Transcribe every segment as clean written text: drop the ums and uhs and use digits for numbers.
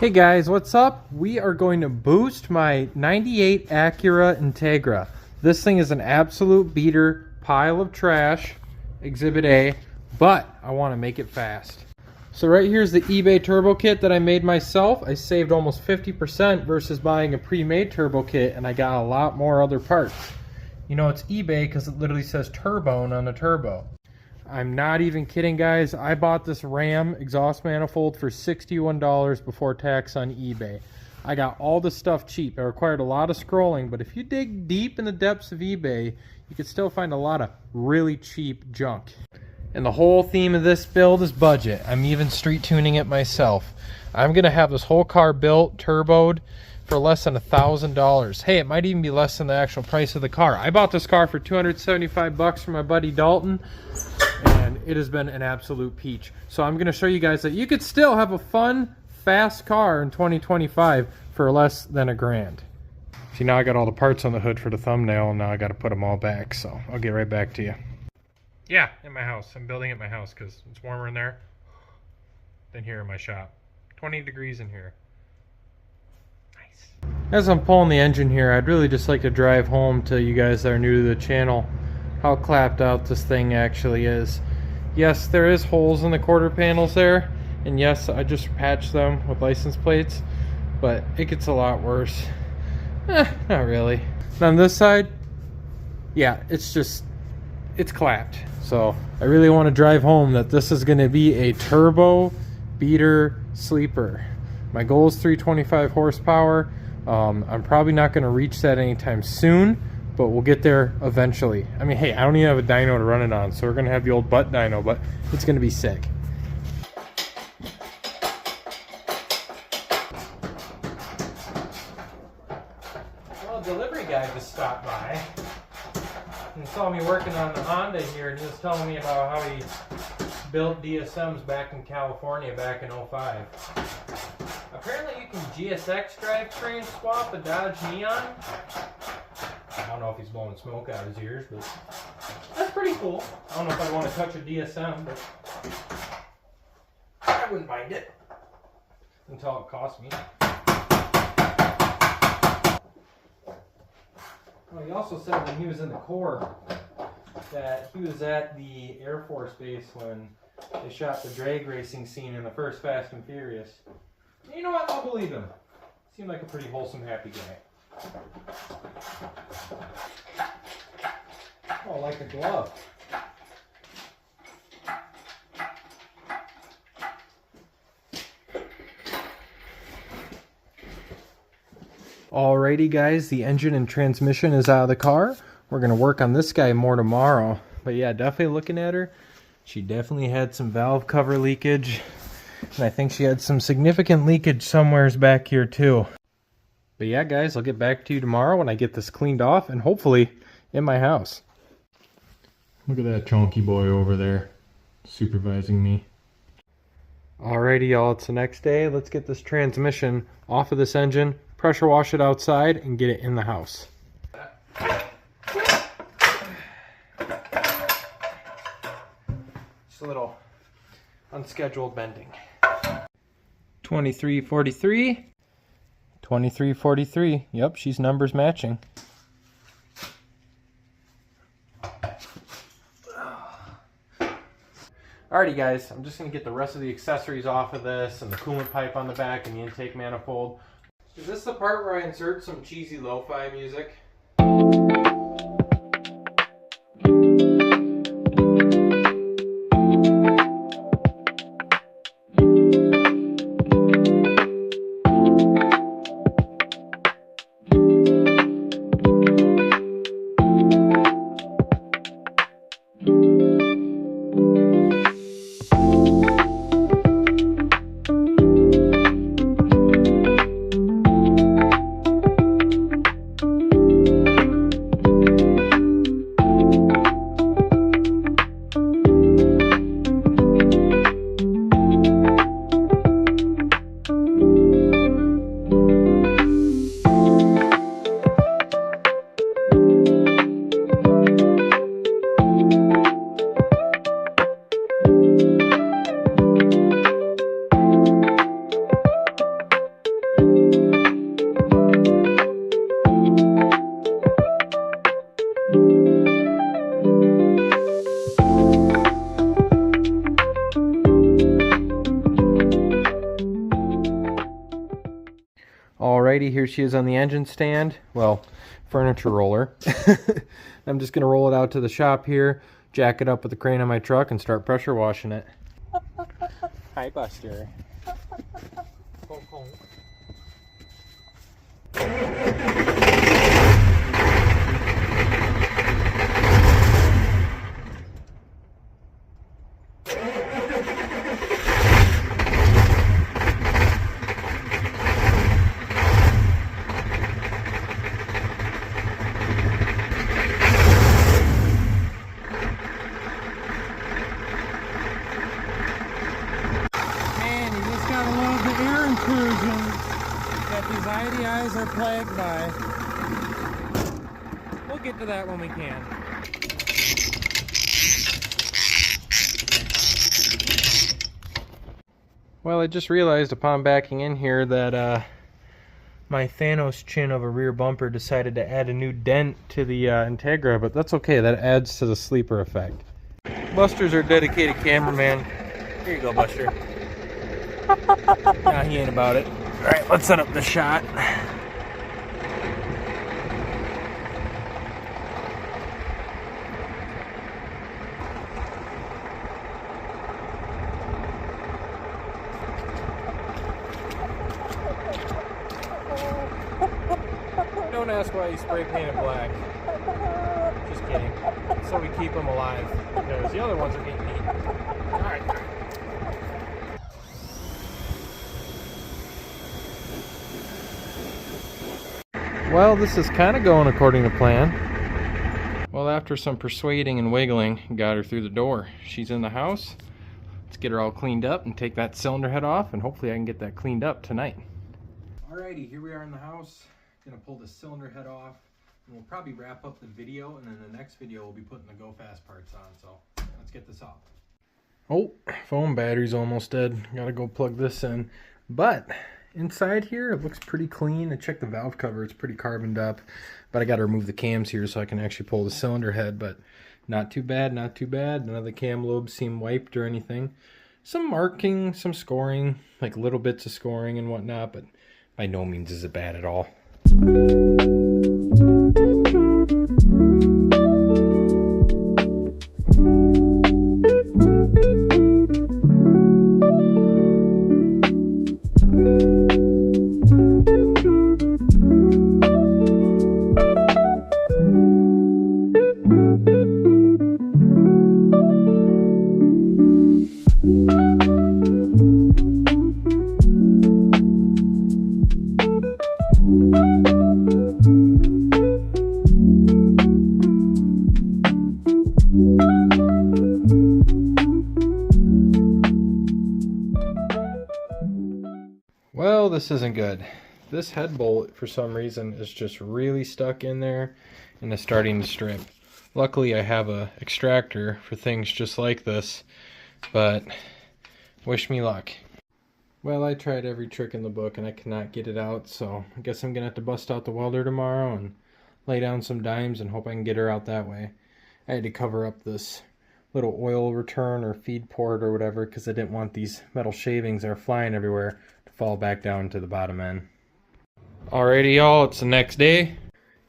Hey guys, what's up? We are going to boost my 98 Acura Integra. This thing is an absolute beater, pile of trash, Exhibit A, but I want to make it fast. So right here's the eBay turbo kit that I made myself. I saved almost 50% versus buying a pre-made turbo kit, and I got a lot more other parts. You know, it's eBay because it literally says Turbone on the turbo. I'm not even kidding, guys. I bought this Ram exhaust manifold for $61 before tax on eBay. I got all this stuff cheap. It required a lot of scrolling, but if you dig deep in the depths of eBay, you can still find a lot of really cheap junk. And the whole theme of this build is budget. I'm even street tuning it myself. I'm gonna have this whole car built, turboed, for less than $1,000. Hey, it might even be less than the actual price of the car. I bought this car for $275 from my buddy Dalton, and it has been an absolute peach. So I'm gonna show you guys that you could still have a fun, fast car in 2025 for less than $1,000. See, now I got all the parts on the hood for the thumbnail, and now I gotta put them all back, so I'll get right back to you. Yeah, in my house. I'm building at my house because it's warmer in there than here in my shop. 20 degrees in here. As I'm pulling the engine here, I'd really just like to drive home to you guys that are new to the channel how clapped out this thing actually is. Yes, there is holes in the quarter panels there, and yes, I just patched them with license plates, but it gets a lot worse. Not really. And on this side, yeah, it's clapped. So I really want to drive home that this is going to be a turbo beater sleeper. My goal is 325 horsepower. I'm probably not going to reach that anytime soon, but we'll get there eventually. I mean, hey, I don't even have a dyno to run it on, so we're going to have the old butt dyno, but it's going to be sick. Well, a delivery guy just stopped by and saw me working on the Honda here, and he was telling me about how he built DSMs back in California back in '05. Apparently you can GSX drivetrain swap a Dodge Neon. I don't know if he's blowing smoke out his ears, but that's pretty cool. I don't know if I want to touch a DSM, but I wouldn't mind it until it costs me. Well, he also said when he was in the Corps that he was at the Air Force Base when they shot the drag racing scene in the first Fast and Furious. You know what? I'll believe him. Seemed like a pretty wholesome, happy guy. Oh, like a glove. Alrighty guys, the engine and transmission is out of the car. We're going to work on this guy more tomorrow. But yeah, definitely looking at her. She definitely had some valve cover leakage. And I think she had some significant leakage somewheres back here too. But yeah guys, I'll get back to you tomorrow when I get this cleaned off and hopefully in my house. Look at that chunky boy over there supervising me. Alrighty y'all, it's the next day. Let's get this transmission off of this engine, pressure wash it outside, and get it in the house. Just a little unscheduled bending. 2343. 2343. Yep, she's numbers matching. Alrighty guys, I'm just going to get the rest of the accessories off of this and the coolant pipe on the back and the intake manifold. Is this the part where I insert some cheesy lo-fi music? Alrighty, here she is on the engine stand. Well, furniture roller. I'm just gonna roll it out to the shop here, jack it up with the crane on my truck, and start pressure washing it. Hi, Buster. That these IDIs are plagued by. We'll get to that when we can. Well, I just realized upon backing in here that my Thanos chin of a rear bumper decided to add a new dent to the Integra, but that's okay. That adds to the sleeper effect. Buster's our dedicated cameraman. Here you go, Buster. Nah, he ain't about it. Alright, let's set up the shot. Don't ask why he spray painted black. Just kidding. So we keep them alive, because the other ones are getting eaten. Alright. Well, this is kind of going according to plan. Well, after some persuading and wiggling, got her through the door. She's in the house. Let's get her all cleaned up and take that cylinder head off, and hopefully I can get that cleaned up tonight. Alrighty, here we are in the house. Gonna pull the cylinder head off, and we'll probably wrap up the video, and then the next video we'll be putting the go fast parts on. So let's get this off. Oh, phone battery's almost dead. Gotta go plug this in. But inside here, it looks pretty clean. I checked the valve cover, it's pretty carboned up, but I got to remove the cams here so I can actually pull the cylinder head, but not too bad, not too bad. None of the cam lobes seem wiped or anything. Some marking, some scoring, like little bits of scoring and whatnot, but by no means is it bad at all. Well, this isn't good. This head bolt, for some reason, is just really stuck in there and is starting to strip. Luckily, I have a extractor for things just like this, but wish me luck. Well, I tried every trick in the book and I cannot get it out, so I guess I'm gonna have to bust out the welder tomorrow and lay down some dimes and hope I can get her out that way. I had to cover up this little oil return or feed port or whatever because I didn't want these metal shavings that are flying everywhere to fall back down to the bottom end. Alrighty y'all, it's the next day.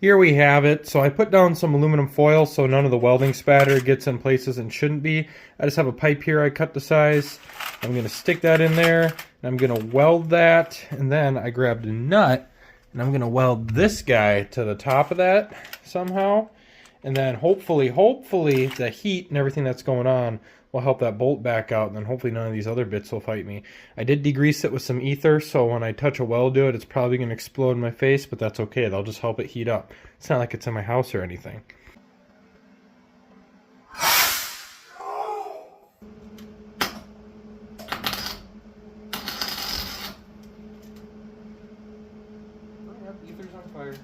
Here we have it. So I put down some aluminum foil so none of the welding spatter gets in places and shouldn't be. I just have a pipe here I cut the size. I'm going to stick that in there, and I'm going to weld that, and then I grabbed a nut, and I'm going to weld this guy to the top of that somehow, and then hopefully the heat and everything that's going on will help that bolt back out, and then hopefully none of these other bits will fight me. I did degrease it with some ether, so when I touch a weld to it, it's probably going to explode in my face, but that's okay. They'll just help it heat up. It's not like it's in my house or anything. Ether's on fire.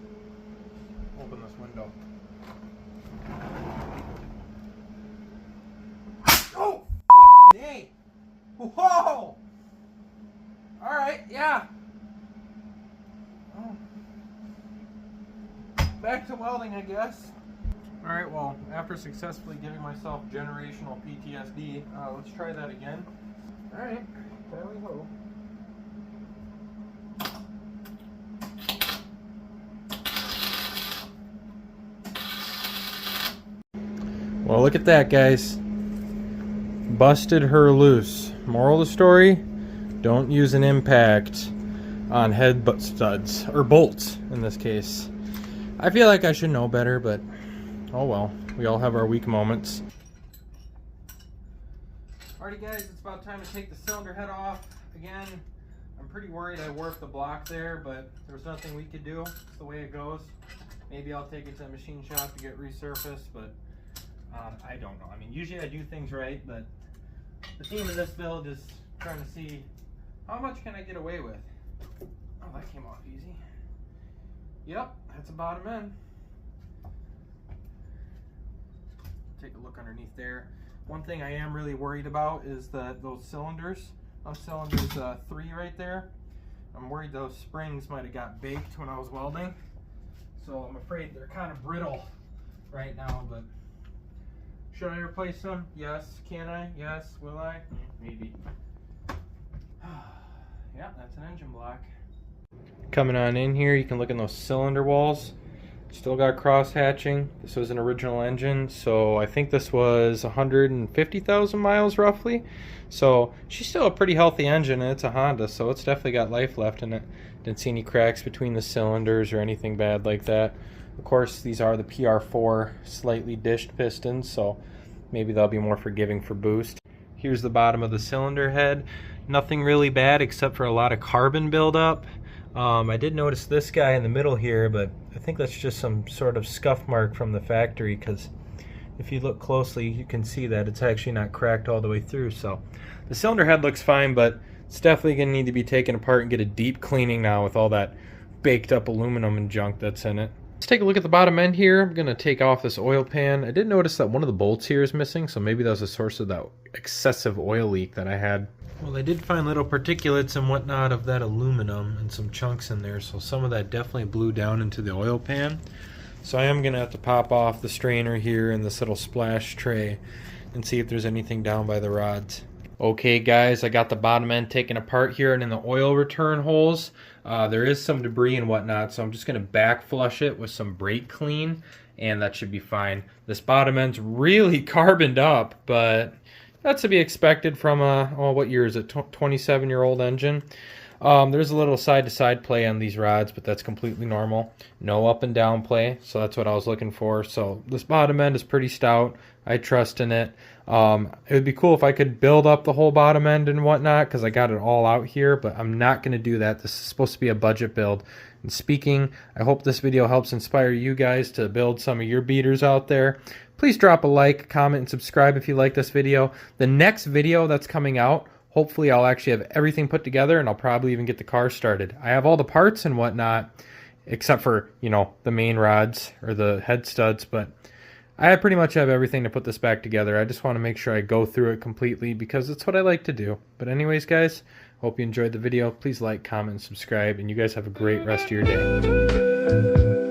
Open this window. Oh, f***ing A! Whoa! Alright, yeah. Oh. Back to welding, I guess. Alright, well, after successfully giving myself generational PTSD, let's try that again. Alright, tally ho. Well, look at that, guys. Busted her loose. Moral of the story, don't use an impact on head studs, or bolts in this case. I feel like I should know better, but oh well. We all have our weak moments. Alrighty guys, it's about time to take the cylinder head off. Again, I'm pretty worried I warped the block there, but there was nothing we could do. It's the way it goes. Maybe I'll take it to the machine shop to get resurfaced, but I don't know. I mean, usually I do things right, but the theme of this build is trying to see how much can I get away with. Oh, that came off easy. Yep, that's a bottom end. Take a look underneath there. One thing I am really worried about is that those cylinders, on cylinders 3 right there, I'm worried those springs might have got baked when I was welding. So I'm afraid they're kind of brittle right now, but should I replace them? Yes. Can I? Yes. Will I? Maybe. Yeah, that's an engine block. Coming on in here, you can look in those cylinder walls. Still got cross hatching. This was an original engine, so I think this was 150,000 miles roughly. So she's still a pretty healthy engine, and it's a Honda, so it's definitely got life left in it. Didn't see any cracks between the cylinders or anything bad like that. Of course, these are the PR4 slightly dished pistons, so maybe they'll be more forgiving for boost. Here's the bottom of the cylinder head. Nothing really bad except for a lot of carbon buildup. I did notice this guy in the middle here, but I think that's just some sort of scuff mark from the factory, because if you look closely you can see that it's actually not cracked all the way through. So the cylinder head looks fine, but it's definitely going to need to be taken apart and get a deep cleaning now with all that baked up aluminum and junk that's in it. Let's take a look at the bottom end here. I'm going to take off this oil pan. I did notice that one of the bolts here is missing, so maybe that was a source of that excessive oil leak that I had. Well, I did find little particulates and whatnot of that aluminum and some chunks in there, so some of that definitely blew down into the oil pan. So I am going to have to pop off the strainer here in this little splash tray and see if there's anything down by the rods. Okay guys, I got the bottom end taken apart here, and in the oil return holes there is some debris and whatnot, so I'm just going to back flush it with some brake clean, and that should be fine. This bottom end's really carboned up, but that's to be expected from a, oh, what year is it, 27-year-old engine. There's a little side-to-side play on these rods, but that's completely normal. No up and down play, so that's what I was looking for. So this bottom end is pretty stout. I trust in it. It would be cool if I could build up the whole bottom end and whatnot, because I got it all out here, but I'm not going to do that. This is supposed to be a budget build. And speaking, I hope this video helps inspire you guys to build some of your beaters out there. Please drop a like, comment, and subscribe if you like this video. The next video that's coming out, hopefully I'll actually have everything put together, and I'll probably even get the car started. I have all the parts and whatnot, except for, you know, the main rods or the head studs, but I pretty much have everything to put this back together. I just want to make sure I go through it completely because it's what I like to do. But anyways, guys, hope you enjoyed the video. Please like, comment, and subscribe, and you guys have a great rest of your day.